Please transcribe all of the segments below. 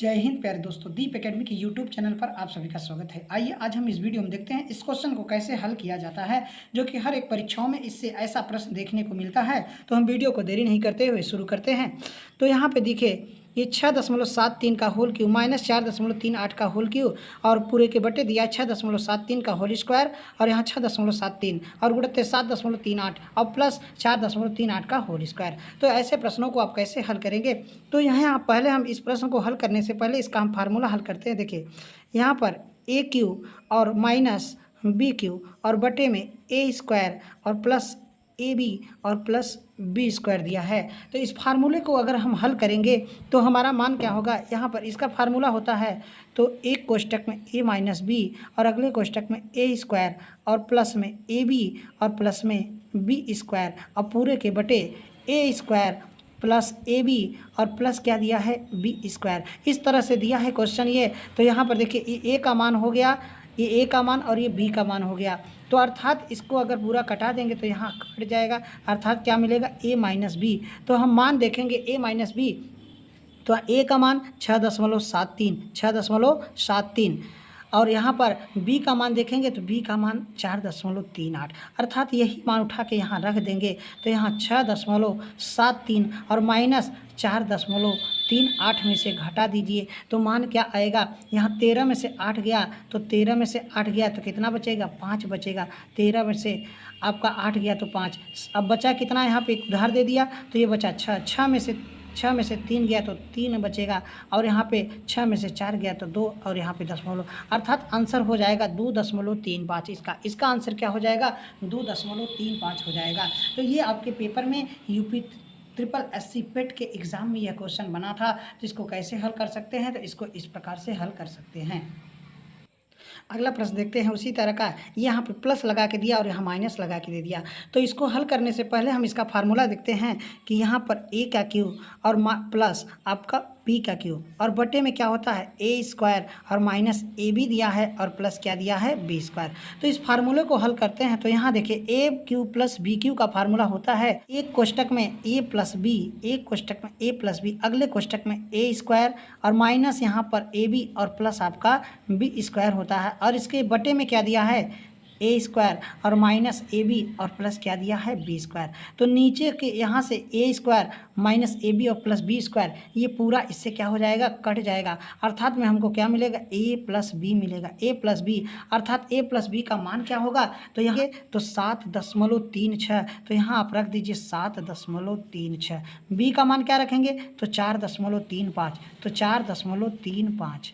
जय हिंद प्यारे दोस्तों, दीप एकेडमी के यूट्यूब चैनल पर आप सभी का स्वागत है। आइए आज हम इस वीडियो में देखते हैं इस क्वेश्चन को कैसे हल किया जाता है, जो कि हर एक परीक्षाओं में इससे ऐसा प्रश्न देखने को मिलता है। तो हम वीडियो को देरी नहीं करते हुए शुरू करते हैं। तो यहाँ पे देखिए, ये 6.73 का होल क्यू माइनस 4.38 का होल क्यू और पूरे के बटे दिया 6.73 का होल स्क्वायर और यहाँ 6.73 और गुणित 7.38 और प्लस 4.38 का होल स्क्वायर। तो ऐसे प्रश्नों को आप कैसे हल करेंगे? तो यहाँ पहले हम इस प्रश्न को हल करने से पहले इसका हम फार्मूला हल करते हैं। देखिए यहाँ पर ए क्यू और माइनस बी क्यू और बटे में ए स्क्वायर और प्लस ए बी और प्लस बी स्क्वायर दिया है। तो इस फार्मूले को अगर हम हल करेंगे तो हमारा मान क्या होगा? यहाँ पर इसका फार्मूला होता है तो एक कोष्टक में ए माइनस बी और अगले कोष्टक में ए स्क्वायर और प्लस में ए बी और प्लस में बी स्क्वायर और पूरे के बटे A square plus A B और प्लस क्या दिया है? B square. इस तरह से दिया है क्वेश्चन ये। तो यहाँ पर देखिए, ये ए का मान हो गया, ये ए का मान और ये बी का मान हो गया। तो अर्थात इसको अगर पूरा कटा देंगे तो यहाँ कट जाएगा, अर्थात क्या मिलेगा? ए माइनस बी। तो हम मान देखेंगे ए माइनस बी, तो ए का मान 6.73 और यहाँ पर बी का मान देखेंगे तो बी का मान 4.38, अर्थात यही मान उठा के यहाँ रख देंगे। तो यहाँ 6.73 और माइनस 4.38 में से घटा दीजिए तो मान क्या आएगा? यहाँ 13 में से 8 गया तो 13 में से 8 गया तो कितना बचेगा? 5 बचेगा। 13 में से आपका 8 गया तो 5। अब बचा कितना? यहाँ पे एक उधार दे दिया तो ये बचा 6। 6 में से 3 गया तो 3 बचेगा और यहाँ पे 6 में से 4 गया तो 2 और यहाँ पे दशमलव, अर्थात आंसर हो जाएगा 2.35। इसका आंसर क्या हो जाएगा? 2.35 हो जाएगा। तो ये आपके पेपर में यूपी SSC पेट के एग्ज़ाम में यह क्वेश्चन बना था। तो इसको कैसे हल कर सकते हैं? तो इसको इस प्रकार से हल कर सकते हैं। अगला प्रश्न देखते हैं उसी तरह का। यहाँ पे प्लस लगा के दिया और यहाँ माइनस लगा के दे दिया। तो इसको हल करने से पहले हम इसका फार्मूला देखते हैं कि यहाँ पर ए का क्यू और प्लस आपका बी का क्यू और बटे में क्या होता है? ए स्क्वायर और माइनस ए बी दिया है और प्लस क्या दिया है? B square. तो इस फार्मूले को हल करते हैं। तो यहाँ देखिए, ए क्यू प्लस बी क्यू का फार्मूला होता है एक कोष्टक में ए प्लस बी, एक कोष्टक में ए प्लस बी, अगले कोष्टक में ए स्क्वायर और माइनस यहाँ पर ए बी और प्लस आपका बी स्क्वायर होता है और इसके बटे में क्या दिया है? ए स्क्वायर और माइनस ए बी और प्लस क्या दिया है? B square. तो नीचे के यहाँ से A square minus A B और प्लस बी स्क्वायर, ये पूरा इससे क्या हो जाएगा? कट जाएगा। अर्थात में हमको क्या मिलेगा? ए प्लस बी मिलेगा। ए प्लस बी अर्थात ए प्लस बी का मान क्या होगा? तो यहाँ तो 7.36। तो यहाँ आप रख दीजिए 7.36। बी का मान क्या रखेंगे? तो 4.35। तो 4.35।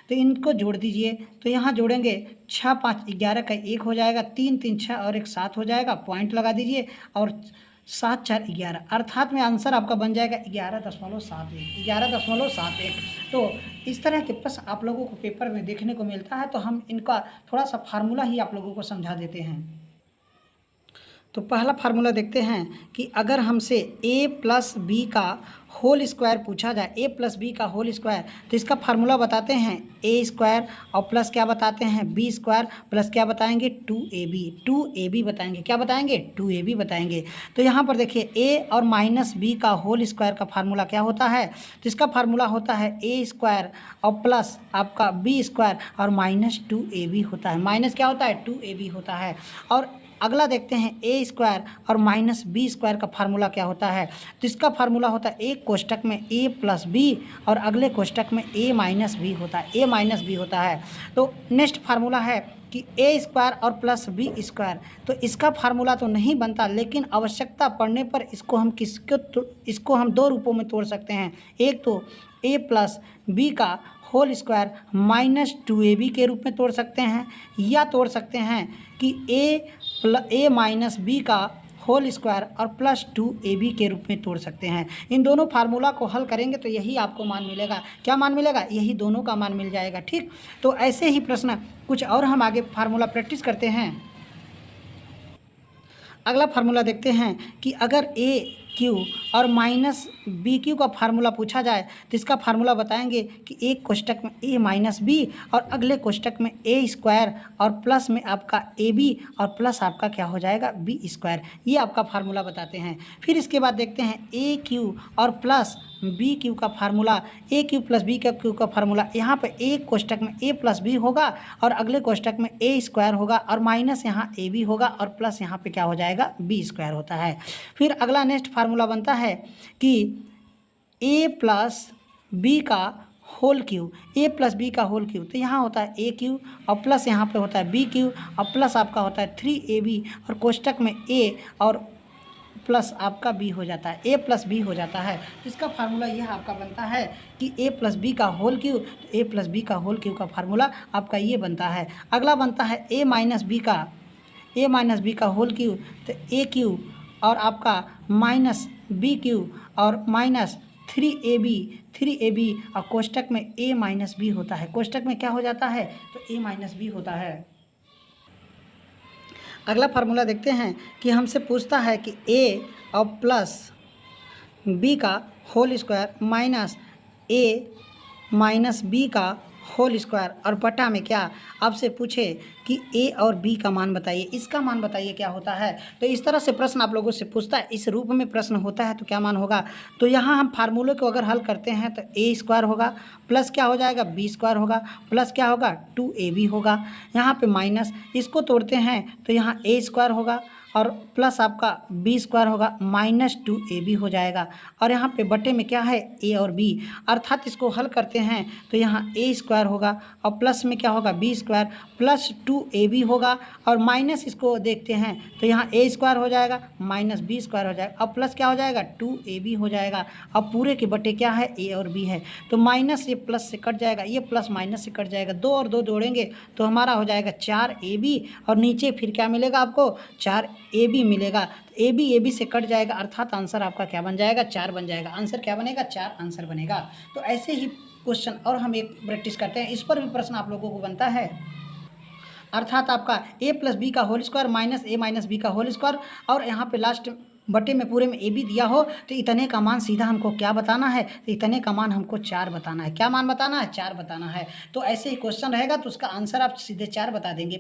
तो इनको जोड़ दीजिए। तो यहाँ जोड़ेंगे 6 5 11 का 1 हो जाएगा, 3 3 6 और 1 7 हो जाएगा। पॉइंट लगा दीजिए और 7 4 11, अर्थात में आंसर आपका बन जाएगा 11.71। तो इस तरह के प्रश्न आप लोगों को पेपर में देखने को मिलता है। तो हम इनका थोड़ा सा फार्मूला ही आप लोगों को समझा देते हैं। तो पहला फार्मूला देखते हैं कि अगर हमसे ए प्लस बी का होल स्क्वायर पूछा जाए, ए प्लस बी का होल स्क्वायर, तो इसका फार्मूला बताते हैं ए स्क्वायर और प्लस क्या बताते हैं? बी स्क्वायर प्लस क्या बताएंगे? 2ab बताएंगे। क्या बताएंगे? 2ab बताएंगे। तो यहाँ पर देखिए, ए और माइनस बी का होल स्क्वायर का फार्मूला क्या होता है? तो इसका फार्मूला होता है ए स्क्वायर और प्लस आपका बी स्क्वायर और माइनस 2ab होता है। माइनस क्या होता है? 2ab होता है। और अगला देखते हैं ए स्क्वायर और माइनस बी स्क्वायर का फार्मूला क्या होता है? तो इसका फार्मूला होता है एक कोष्टक में ए प्लस बी और अगले कोष्टक में ए माइनस बी होता है। तो नेक्स्ट फार्मूला है कि ए स्क्वायर और प्लस बी स्क्वायर। तो इसका फार्मूला तो नहीं बनता, लेकिन आवश्यकता पड़ने पर इसको हम दो रूपों में तोड़ सकते हैं। एक तो ए प्लस बी का होल स्क्वायर माइनस 2ab के रूप में तोड़ सकते हैं, या तोड़ सकते हैं कि ए माइनस बी का होल स्क्वायर और प्लस 2ab के रूप में तोड़ सकते हैं। इन दोनों फार्मूला को हल करेंगे तो यही आपको मान मिलेगा। क्या मान मिलेगा? यही दोनों का मान मिल जाएगा। ठीक, तो ऐसे ही प्रश्न कुछ और हम आगे फार्मूला प्रैक्टिस करते हैं। अगला फार्मूला देखते हैं कि अगर ए क्यू और माइनस बी क्यू का फार्मूला पूछा जाए तो इसका फार्मूला बताएंगे कि एक कोष्टक में ए माइनस बी और अगले कोष्टक में ए स्क्वायर और प्लस में आपका ए बी और प्लस आपका क्या हो जाएगा बी स्क्वायर, ये आपका फार्मूला बताते हैं। फिर इसके बाद देखते हैं ए क्यू और प्लस बी क्यू का फार्मूला, ए क्यू प्लस बी क्यू का फार्मूला। यहाँ पे एक कोष्टक में ए प्लस बी होगा और अगले कोष्टक में ए स्क्वायर होगा और माइनस यहाँ ए बी होगा और प्लस यहाँ पे क्या हो जाएगा बी स्क्वायर होता है। फिर अगला नेक्स्ट फार्मूला बनता है कि ए प्लस बी का होल क्यू, ए प्लस बी का होल क्यू, तो यहाँ होता है ए क्यू और प्लस यहाँ पे होता है बी क्यू और प्लस आपका होता है 3ab और कोष्टक में ए और प्लस आपका बी हो जाता है, ए प्लस बी हो जाता है। इसका फार्मूला यह आपका बनता है कि ए प्लस बी का होल क्यू, तो ए प्लस बी का होल क्यू का फार्मूला आपका ये बनता है। अगला बनता है ए माइनस बी का होल क्यू, तो ए क्यू और आपका माइनस बी क्यू और माइनस 3ab और कोष्टक में a माइनस बी होता है। कोष्टक में क्या हो जाता है तो a माइनस बी होता है। अगला फार्मूला देखते हैं कि हमसे पूछता है कि a और प्लस b का whole square minus a minus b का होल स्क्वायर और बटा में क्या आपसे पूछे कि a और b का मान बताइए, इसका मान बताइए क्या होता है। तो इस तरह से प्रश्न आप लोगों से पूछता है, इस रूप में प्रश्न होता है तो क्या मान होगा। तो यहाँ हम फार्मूले को अगर हल करते हैं तो a स्क्वायर होगा प्लस क्या हो जाएगा b स्क्वायर होगा प्लस क्या होगा 2ab होगा, यहाँ पे माइनस इसको तोड़ते हैं तो यहाँ a स्क्वायर होगा और प्लस आपका बी स्क्वायर होगा माइनस 2ab हो जाएगा और यहाँ पे बटे में क्या है ए और बी, अर्थात इसको हल करते हैं तो यहाँ ए स्क्वायर होगा और प्लस में क्या होगा बी स्क्वायर प्लस 2ab होगा और माइनस इसको देखते हैं तो यहाँ ए स्क्वायर हो जाएगा माइनस बी स्क्वायर हो जाएगा और प्लस क्या हो जाएगा 2ab हो जाएगा। अब पूरे के बटे क्या है ए और बी है तो माइनस ये प्लस से कट जाएगा, ये प्लस माइनस से कट जाएगा, 2 और 2 जोड़ेंगे तो हमारा हो जाएगा 4ab और नीचे फिर क्या मिलेगा आपको 4ab मिलेगा। तो ए बी से कट जाएगा अर्थात आंसर आपका क्या बन जाएगा 4 बन जाएगा। आंसर क्या बनेगा 4 आंसर बनेगा। तो ऐसे ही क्वेश्चन और हम एक प्रैक्टिस करते हैं, इस पर भी प्रश्न आप लोगों को बनता है, अर्थात आपका ए प्लस बी का होल स्क्वायर माइनस ए माइनस बी का होल स्क्वायर और यहाँ पे लास्ट बटे में पूरे में ए बी दिया हो तो इतने का मान सीधा हमको क्या बताना है, तो इतने का मान हमको 4 बताना है। क्या मान बताना है 4 बताना है। तो ऐसे ही क्वेश्चन रहेगा तो उसका आंसर आप सीधे 4 बता देंगे।